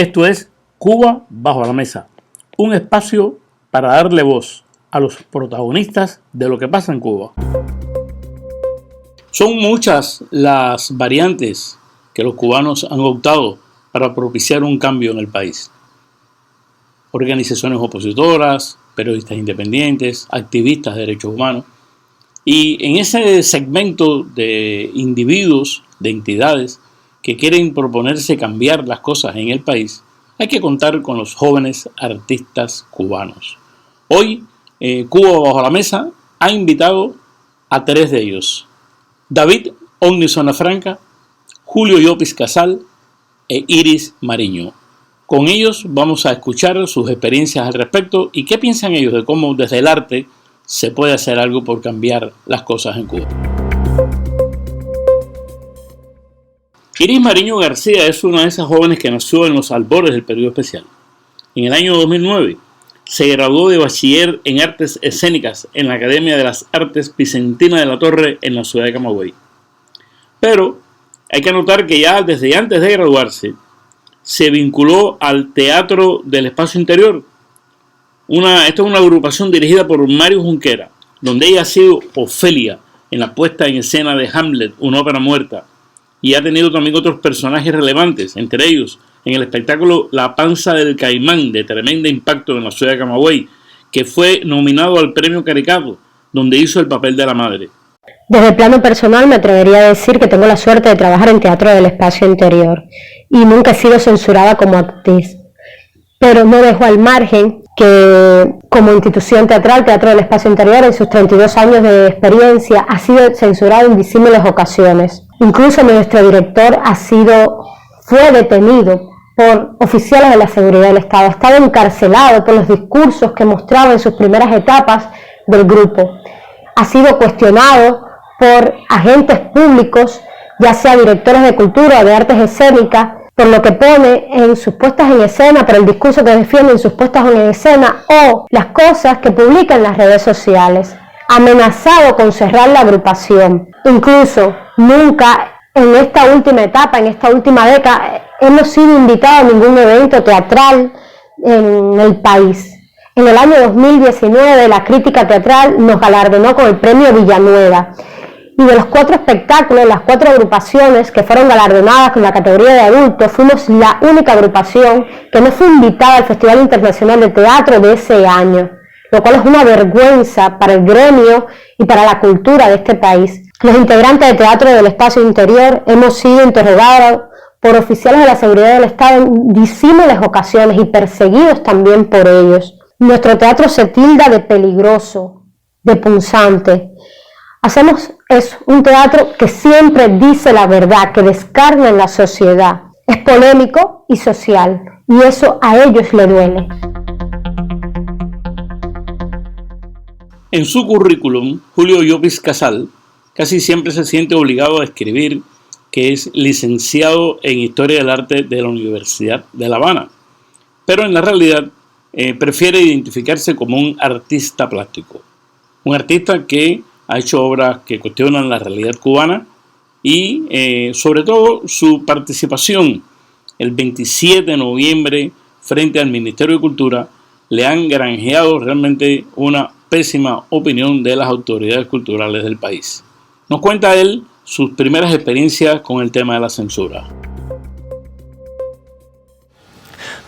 Esto es Cuba bajo la mesa, un espacio para darle voz a los protagonistas de lo que pasa en Cuba. Son muchas las variantes que los cubanos han optado para propiciar un cambio en el país. Organizaciones opositoras, periodistas independientes, activistas de derechos humanos. Y en ese segmento de individuos, de entidades que quieren proponerse cambiar las cosas en el país, hay que contar con los jóvenes artistas cubanos. Hoy, Cuba bajo la mesa ha invitado a 3 de ellos: David Ogni Zonafranca, Julio Llopis Casal e Iris Mariño. Con ellos vamos a escuchar sus experiencias al respecto y qué piensan ellos de cómo desde el arte se puede hacer algo por cambiar las cosas en Cuba. Iris Mariño García es una de esas jóvenes que nació en los albores del periodo especial. En el año 2009 se graduó de bachiller en artes escénicas en la Academia de las Artes Vicentina de la Torre en la ciudad de Camagüey. Pero hay que anotar que ya desde antes de graduarse se vinculó al Teatro del Espacio Interior. Esta es una agrupación dirigida por Mario Junquera, donde ella ha sido Ofelia en la puesta en escena de Hamlet, una ópera muerta, y ha tenido también otros personajes relevantes, entre ellos en el espectáculo La Panza del Caimán, de tremendo impacto en la ciudad de Camagüey, que fue nominado al Premio Caricato, donde hizo el papel de la madre. Desde el plano personal me atrevería a decir que tengo la suerte de trabajar en Teatro del Espacio Interior y nunca he sido censurada como actriz, pero no dejo al margen que como institución teatral, Teatro del Espacio Interior en sus 32 años de experiencia ha sido censurado en disímiles ocasiones. Incluso nuestro director fue detenido por oficiales de la seguridad del Estado, ha estado encarcelado por los discursos que mostraba en sus primeras etapas del grupo, ha sido cuestionado por agentes públicos, ya sea directores de cultura o de artes escénicas, por lo que pone en sus puestas en escena, por el discurso que defiende en sus puestas en escena o las cosas que publica en las redes sociales. Amenazado con cerrar la agrupación. Incluso nunca en esta última etapa, en esta última década, hemos sido invitados a ningún evento teatral en el país. En el año 2019 la crítica teatral nos galardonó con el premio Villanueva. Y de los 4 espectáculos, las 4 agrupaciones que fueron galardonadas con la categoría de adultos, fuimos la única agrupación que no fue invitada al Festival Internacional de Teatro de ese año, lo cual es una vergüenza para el gremio y para la cultura de este país. Los integrantes de Teatro del Espacio Interior hemos sido interrogados por oficiales de la seguridad del Estado en disímiles ocasiones y perseguidos también por ellos. Nuestro teatro se tilda de peligroso, de punzante. Es un teatro que siempre dice la verdad, que descarga en la sociedad. Es polémico y social, y eso a ellos le duele. En su currículum, Julio Llopis Casal casi siempre se siente obligado a escribir que es licenciado en Historia del Arte de la Universidad de La Habana, pero en la realidad prefiere identificarse como un artista plástico, un artista que ha hecho obras que cuestionan la realidad cubana y sobre todo su participación el 27 de noviembre frente al Ministerio de Cultura le han granjeado realmente una pésima opinión de las autoridades culturales del país. Nos cuenta él sus primeras experiencias con el tema de la censura.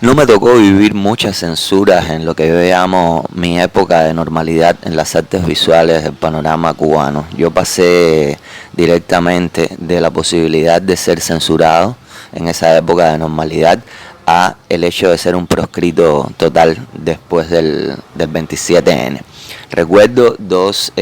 No me tocó vivir muchas censuras en lo que yo llamo mi época de normalidad en las artes visuales del panorama cubano. Yo pasé directamente de la posibilidad de ser censurado en esa época de normalidad a el hecho de ser un proscrito total después del 27N. Recuerdo 2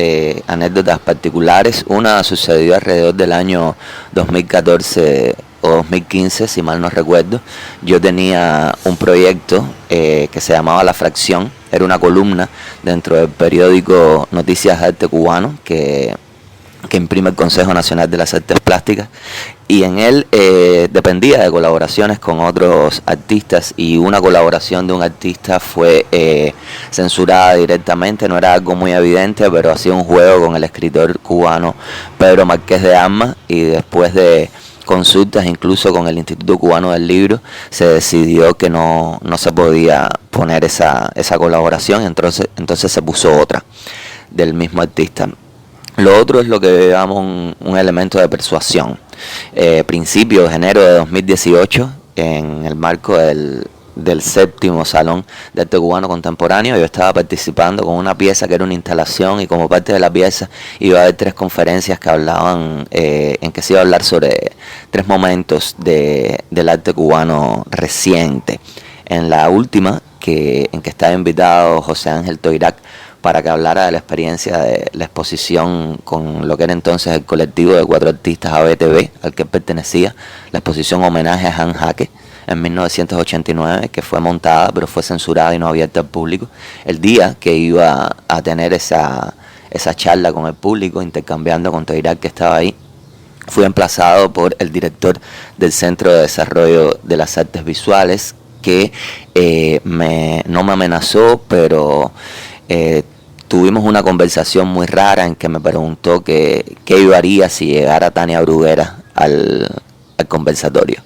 anécdotas particulares. Una sucedió alrededor del año 2014 o 2015, si mal no recuerdo. Yo tenía un proyecto que se llamaba La Fracción. Era una columna dentro del periódico Noticias de Arte Cubano que imprime el Consejo Nacional de las Artes Plásticas, y en él dependía de colaboraciones con otros artistas, y una colaboración de un artista fue censurada directamente. No era algo muy evidente, pero hacía un juego con el escritor cubano Pedro Marqués de Armas, y después de consultas, incluso con el Instituto Cubano del Libro, se decidió que no se podía poner esa colaboración, entonces se puso otra del mismo artista. Lo otro es lo que llamamos un elemento de persuasión. Principios de enero de 2018, en el marco del 7º Salón de Arte Cubano Contemporáneo, yo estaba participando con una pieza que era una instalación, y como parte de la pieza iba a haber 3 conferencias que hablaban, en que se iba a hablar sobre 3 momentos del arte cubano reciente. En la última, en que estaba invitado José Ángel Toirac para que hablara de la experiencia de la exposición con lo que era entonces el colectivo de 4 artistas ABTV, al que pertenecía, la exposición Homenaje a Jan Jaque, en 1989, que fue montada pero fue censurada y no abierta al público. El día que iba a tener esa charla con el público, intercambiando con Toirac, que estaba ahí, fui emplazado por el director del Centro de Desarrollo de las Artes Visuales, que no me amenazó, pero tuvimos una conversación muy rara en que me preguntó qué yo haría si llegara Tania Bruguera al conversatorio.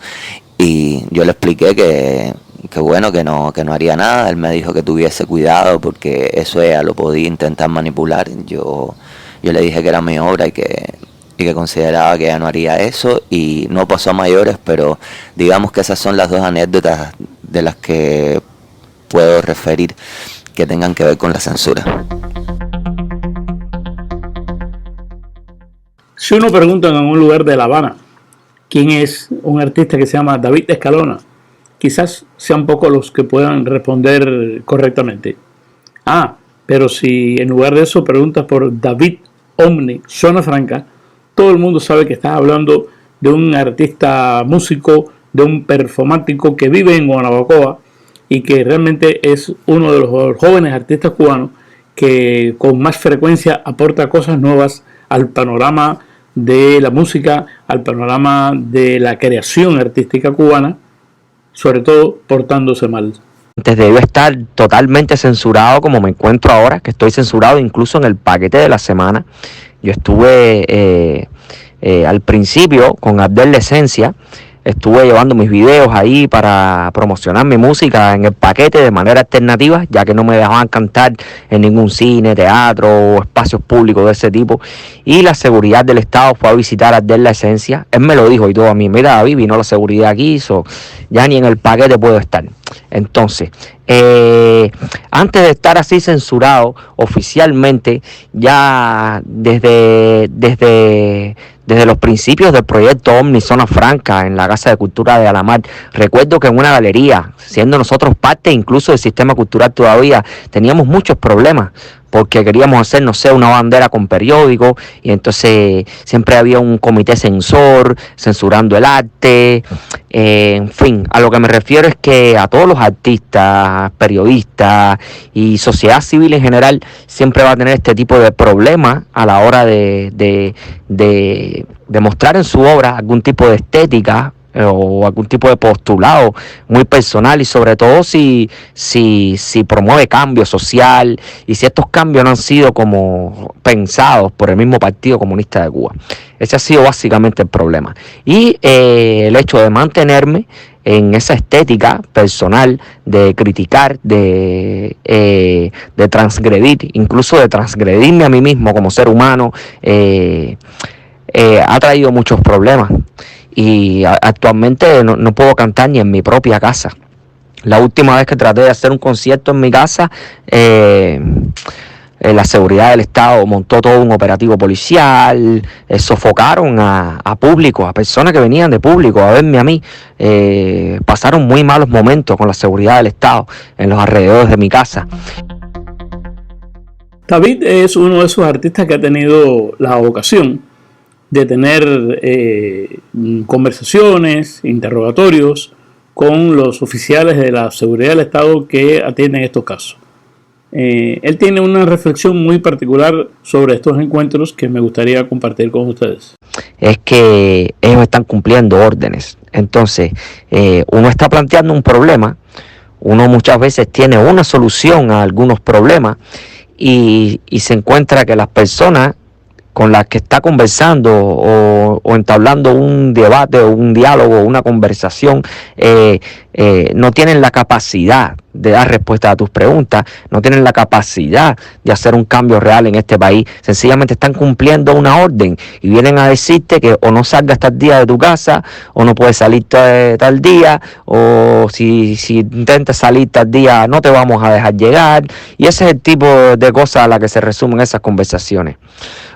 Y yo le expliqué que bueno, que no haría nada. Él me dijo que tuviese cuidado porque eso ella lo podía intentar manipular. Yo le dije que era mi obra y que consideraba que ella no haría eso, y no pasó a mayores, pero digamos que esas son las 2 anécdotas de las que puedo referir que tengan que ver con la censura. Si uno pregunta en algún lugar de La Habana quién es un artista que se llama David Escalona, quizás sean pocos los que puedan responder correctamente. Pero si en lugar de eso preguntas por David Omni Zona Franca, todo el mundo sabe que estás hablando de un artista músico, de un performático que vive en Guanabacoa y que realmente es uno de los jóvenes artistas cubanos que con más frecuencia aporta cosas nuevas al panorama de la música, al panorama de la creación artística cubana, sobre todo portándose mal. Antes de yo estar totalmente censurado como me encuentro ahora, que estoy censurado incluso en el paquete de la semana, yo estuve al principio con Abdel La Esencia, estuve llevando mis videos ahí para promocionar mi música en el paquete de manera alternativa, ya que no me dejaban cantar en ningún cine, teatro o espacios públicos de ese tipo. Y la seguridad del Estado fue a visitar a Abdel La Esencia. Él me lo dijo y todo a mí: mira, David, vino la seguridad aquí, ya ni en el paquete puedo estar. Entonces, antes de estar así censurado oficialmente, ya desde los principios del proyecto Omni Zona Franca en la Casa de Cultura de Alamar, recuerdo que en una galería, siendo nosotros parte incluso del sistema cultural todavía, teníamos muchos problemas porque queríamos hacer, no sé, una bandera con periódico, y entonces siempre había un comité censor censurando el arte. En fin, a lo que me refiero es que a todos los artistas, periodistas y sociedad civil en general siempre va a tener este tipo de problemas a la hora de mostrar en su obra algún tipo de estética o algún tipo de postulado muy personal, y sobre todo si promueve cambio social y si estos cambios no han sido como pensados por el mismo Partido Comunista de Cuba. Ese ha sido básicamente el problema, y el hecho de mantenerme en esa estética personal de criticar, de transgredir, incluso de transgredirme a mí mismo como ser humano, ha traído muchos problemas. Y actualmente no puedo cantar ni en mi propia casa. La última vez que traté de hacer un concierto en mi casa, la seguridad del Estado montó todo un operativo policial, sofocaron a público, a personas que venían de público a verme a mí. Pasaron muy malos momentos con la seguridad del Estado en los alrededores de mi casa. David es uno de esos artistas que ha tenido la ocasión de tener conversaciones, interrogatorios con los oficiales de la seguridad del Estado que atienden estos casos. Él tiene una reflexión muy particular sobre estos encuentros que me gustaría compartir con ustedes. Es que ellos están cumpliendo órdenes. Entonces, uno está planteando un problema, uno muchas veces tiene una solución a algunos problemas y se encuentra que las personas con las que está conversando o entablando un debate o un diálogo, una conversación, no tienen la capacidad de dar respuesta a tus preguntas, no tienen la capacidad de hacer un cambio real en este país. Sencillamente están cumpliendo una orden y vienen a decirte que o no salgas tal día de tu casa, o no puedes salir tal día, o si intentas salir tal día no te vamos a dejar llegar. Y ese es el tipo de cosas a las que se resumen esas conversaciones.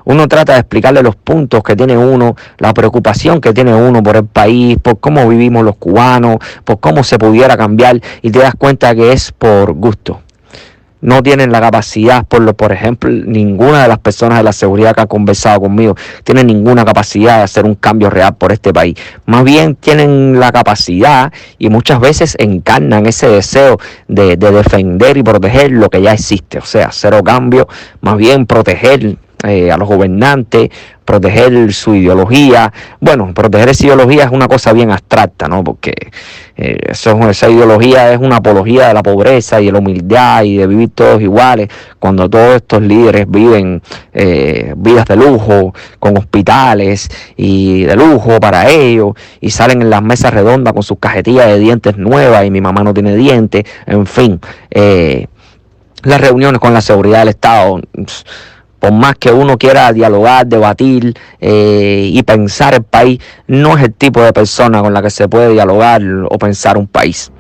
Uno trata de explicarle los puntos que tiene uno, la preocupación que tiene uno por el país, por cómo vivimos los cubanos, por cómo se pudiera cambiar, y te das cuenta que es por gusto. No tienen la capacidad, por ejemplo, ninguna de las personas de la seguridad que ha conversado conmigo tiene ninguna capacidad de hacer un cambio real por este país. Más bien tienen la capacidad y muchas veces encarnan ese deseo de defender y proteger lo que ya existe. O sea, cero cambio, más bien proteger a los gobernantes, proteger su ideología. Bueno, proteger esa ideología es una cosa bien abstracta, ¿no? Porque esa ideología es una apología de la pobreza y de la humildad y de vivir todos iguales, cuando todos estos líderes viven vidas de lujo, con hospitales y de lujo para ellos, y salen en las mesas redondas con sus cajetillas de dientes nuevas y mi mamá no tiene dientes, en fin. Las reuniones con la seguridad del Estado, por más que uno quiera dialogar, debatir y pensar el país, no es el tipo de persona con la que se puede dialogar o pensar un país.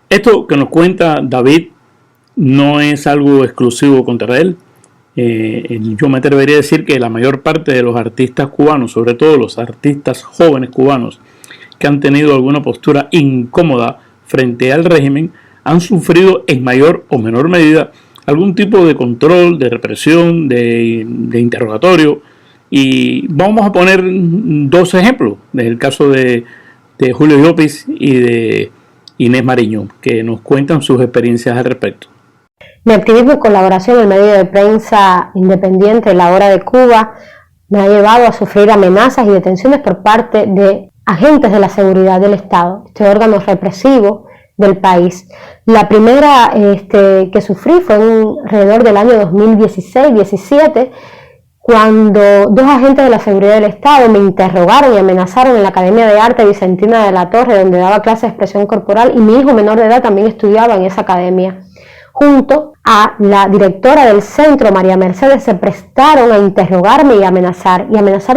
Esto que nos cuenta David no es algo exclusivo contra él. Yo me atrevería a decir que la mayor parte de los artistas cubanos, sobre todo los artistas jóvenes cubanos que han tenido alguna postura incómoda frente al régimen, han sufrido en mayor o menor medida algún tipo de control, de represión, de interrogatorio. Y vamos a poner dos ejemplos, del caso de Julio Llopis y de Inés Mariño, que nos cuentan sus experiencias al respecto. Mi activismo y colaboración en el medio de prensa independiente La Hora de Cuba me ha llevado a sufrir amenazas y detenciones por parte de agentes de la seguridad del Estado, este órgano represivo del país. La primera que sufrí fue alrededor del año 2016-17, cuando dos agentes de la seguridad del Estado me interrogaron y amenazaron en la Academia de Arte Vicentina de la Torre, donde daba clases de expresión corporal, y mi hijo menor de edad también estudiaba en esa academia. Junto a la directora del centro, María Mercedes, se prestaron a interrogarme y amenazar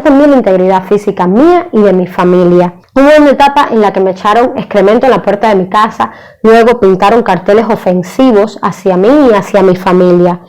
también la integridad física mía y de mi familia. Hubo una etapa en la que me echaron excremento en la puerta de mi casa, luego pintaron carteles ofensivos hacia mí y hacia mi familia.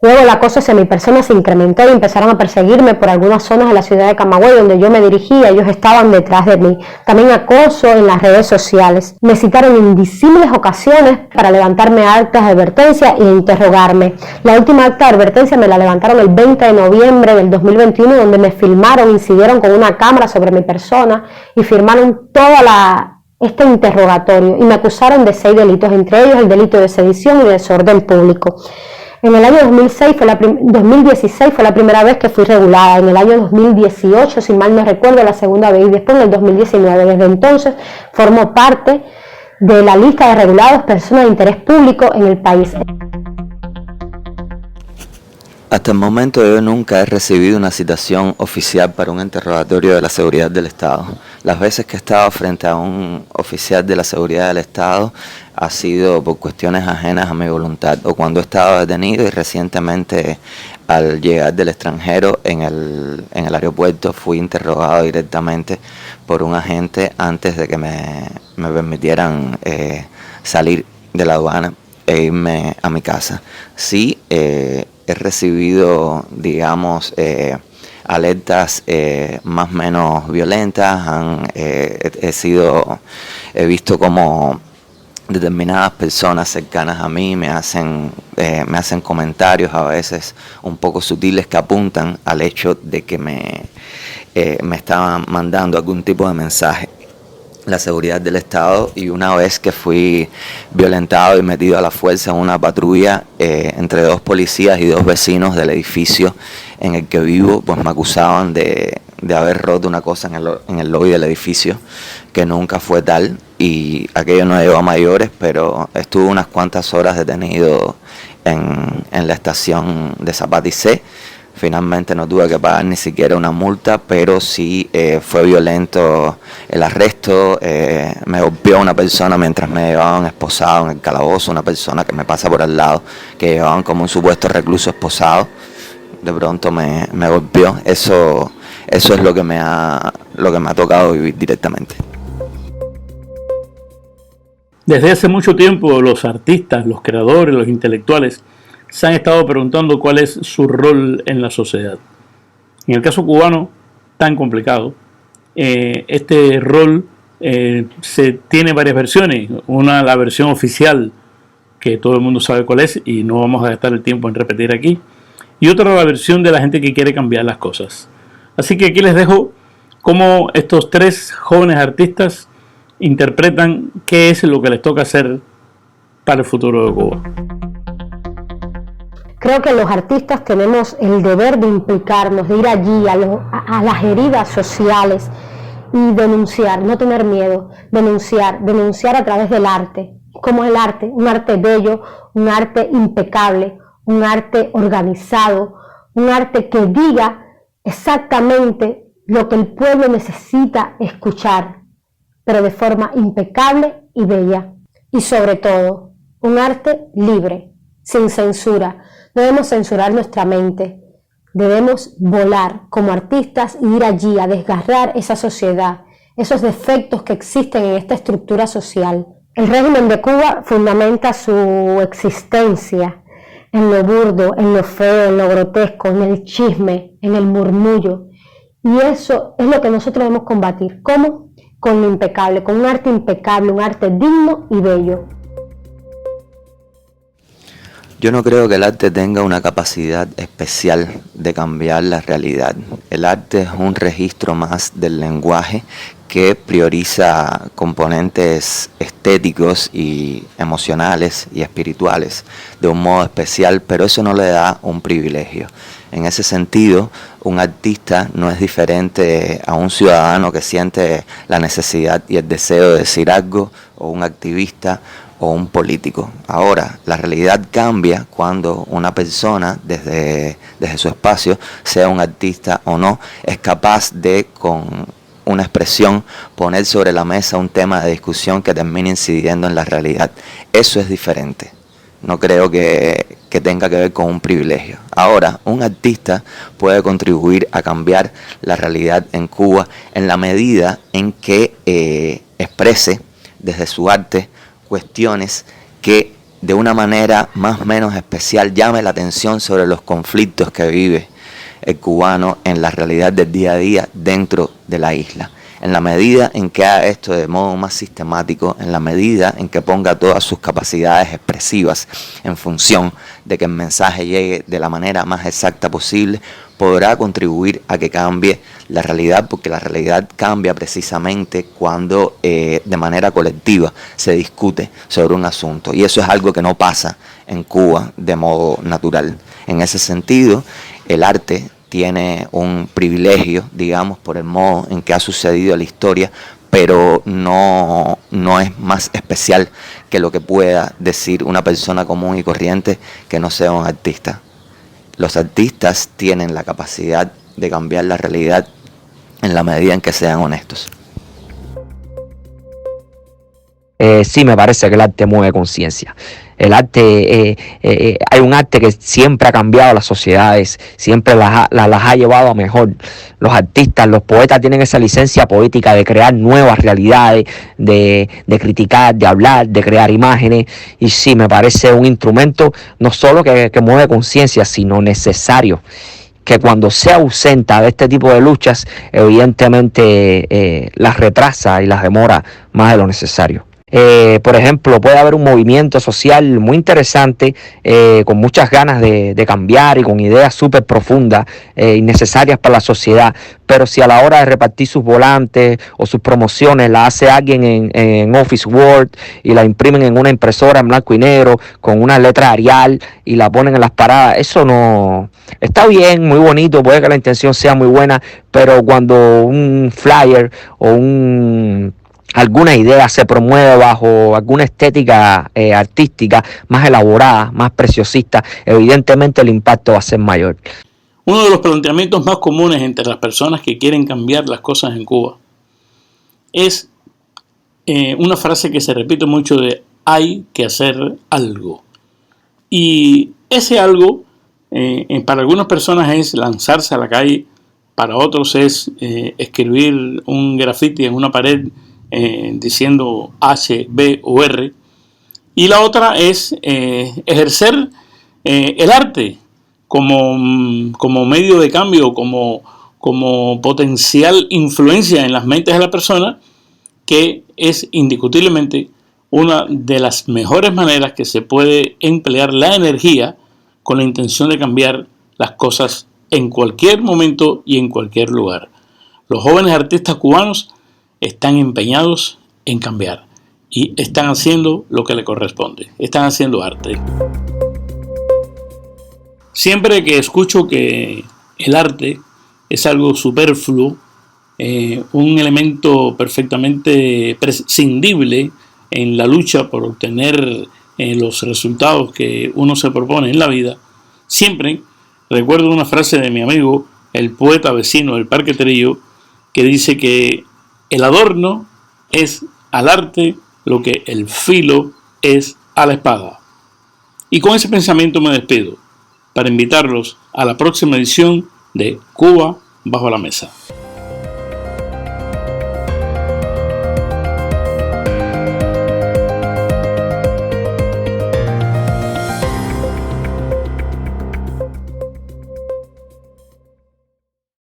Luego el acoso hacia mi persona se incrementó y empezaron a perseguirme por algunas zonas de la ciudad de Camagüey donde yo me dirigía. Ellos estaban detrás de mí. También acoso en las redes sociales. Me citaron en disímiles ocasiones para levantarme actas de advertencia e interrogarme. La última acta de advertencia me la levantaron el 20 de noviembre del 2021, donde me filmaron, incidieron con una cámara sobre mi persona y firmaron este interrogatorio y me acusaron de 6 delitos, entre ellos el delito de sedición y de desorden público. En el año 2016 fue la primera vez que fui regulada. En el año 2018, si mal no recuerdo, la segunda vez, y después en el 2019. Desde entonces formo parte de la lista de regulados personas de interés público en el país. Hasta el momento yo nunca he recibido una citación oficial para un interrogatorio de la seguridad del Estado. Las veces que he estado frente a un oficial de la seguridad del Estado ha sido por cuestiones ajenas a mi voluntad o cuando he estado detenido, y recientemente al llegar del extranjero en el aeropuerto fui interrogado directamente por un agente antes de que me permitieran salir de la aduana e irme a mi casa. Sí, he recibido, digamos, alertas más o menos violentas. He visto como determinadas personas cercanas a mí me hacen comentarios a veces un poco sutiles que apuntan al hecho de que me estaban mandando algún tipo de mensaje la seguridad del Estado. Y una vez que fui violentado y metido a la fuerza en una patrulla entre 2 policías y 2 vecinos del edificio en el que vivo, pues me acusaban de de haber roto una cosa en el lobby del edificio, que nunca fue tal, y aquello no llegó a mayores, pero estuve unas cuantas horas detenido en la estación de Zapaticé. Finalmente no tuve que pagar ni siquiera una multa, pero sí fue violento el arresto. Me golpeó una persona mientras me llevaban esposado en el calabozo, una persona que me pasa por al lado, que llevaban como un supuesto recluso esposado. De pronto me golpeó. Eso es lo que me ha tocado vivir directamente. Desde hace mucho tiempo los artistas, los creadores, los intelectuales se han estado preguntando cuál es su rol en la sociedad. En el caso cubano, tan complicado, este rol se tiene varias versiones. Una, la versión oficial, que todo el mundo sabe cuál es y no vamos a gastar el tiempo en repetir aquí. Y otra, la versión de la gente que quiere cambiar las cosas. Así que aquí les dejo cómo estos tres jóvenes artistas interpretan qué es lo que les toca hacer para el futuro de Cuba. Creo que los artistas tenemos el deber de implicarnos, de ir allí a las heridas sociales y denunciar, no tener miedo, denunciar a través del arte. ¿Cómo es el arte? Un arte bello, un arte impecable, un arte organizado, un arte que diga exactamente lo que el pueblo necesita escuchar, pero de forma impecable y bella. Y sobre todo, un arte libre, sin censura. No debemos censurar nuestra mente, debemos volar como artistas y ir allí a desgarrar esa sociedad, esos defectos que existen en esta estructura social. El régimen de Cuba fundamenta su existencia en lo burdo, en lo feo, en lo grotesco, en el chisme, en el murmullo. Y eso es lo que nosotros debemos combatir. ¿Cómo? Con lo impecable, con un arte impecable, un arte digno y bello. Yo no creo que el arte tenga una capacidad especial de cambiar la realidad. El arte es un registro más del lenguaje que prioriza componentes estéticos y emocionales y espirituales de un modo especial, pero eso no le da un privilegio. En ese sentido, un artista no es diferente a un ciudadano que siente la necesidad y el deseo de decir algo, o un activista o un político. Ahora, la realidad cambia cuando una persona, desde su espacio, sea un artista o no, es capaz de, con una expresión, poner sobre la mesa un tema de discusión que termine incidiendo en la realidad. Eso es diferente. No creo que tenga que ver con un privilegio. Ahora, un artista puede contribuir a cambiar la realidad en Cuba en la medida en que exprese desde su arte cuestiones que de una manera más o menos especial llame la atención sobre los conflictos que vive el cubano en la realidad del día a día dentro de la isla. En la medida en que haga esto de modo más sistemático, en la medida en que ponga todas sus capacidades expresivas en función de que el mensaje llegue de la manera más exacta posible, podrá contribuir a que cambie la realidad, porque la realidad cambia precisamente cuando de manera colectiva se discute sobre un asunto, y eso es algo que no pasa en Cuba de modo natural. En ese sentido, el arte tiene un privilegio, digamos, por el modo en que ha sucedido la historia, pero no es más especial que lo que pueda decir una persona común y corriente que no sea un artista. Los artistas tienen la capacidad de cambiar la realidad en la medida en que sean honestos. Sí, me parece que el arte mueve conciencia. El arte, hay un arte que siempre ha cambiado las sociedades, siempre las ha llevado a mejor. Los artistas, los poetas tienen esa licencia poética de crear nuevas realidades, de criticar, de hablar, de crear imágenes. Y sí, me parece un instrumento no solo que mueve conciencia, sino necesario, que cuando se ausenta de este tipo de luchas, evidentemente las retrasa y las demora más de lo necesario. Por ejemplo, puede haber un movimiento social muy interesante, con muchas ganas de cambiar y con ideas súper profundas y necesarias para la sociedad, pero si a la hora de repartir sus volantes o sus promociones la hace alguien en Office Word y la imprimen en una impresora en blanco y negro con una letra Arial y la ponen en las paradas, eso no está bien, muy bonito, puede que la intención sea muy buena, pero cuando un flyer o alguna idea se promueve bajo alguna estética artística más elaborada, más preciosista, evidentemente el impacto va a ser mayor. Uno de los planteamientos más comunes entre las personas que quieren cambiar las cosas en Cuba es una frase que se repite mucho de hay que hacer algo. Y ese algo para algunas personas es lanzarse a la calle, para otros es escribir un graffiti en una pared diciendo H, B o R, y la otra es ejercer el arte como medio de cambio, como potencial influencia en las mentes de la persona, que es indiscutiblemente una de las mejores maneras que se puede emplear la energía con la intención de cambiar las cosas en cualquier momento y en cualquier lugar. Los jóvenes artistas cubanos están empeñados en cambiar y están haciendo lo que le corresponde, están haciendo arte. Siempre que escucho que el arte es algo superfluo, un elemento perfectamente prescindible en la lucha por obtener los resultados que uno se propone en la vida, siempre recuerdo una frase de mi amigo, el poeta vecino del Parque Trillo, que dice que el adorno es al arte lo que el filo es a la espada. Y con ese pensamiento me despido, para invitarlos a la próxima edición de Cuba Bajo la Mesa.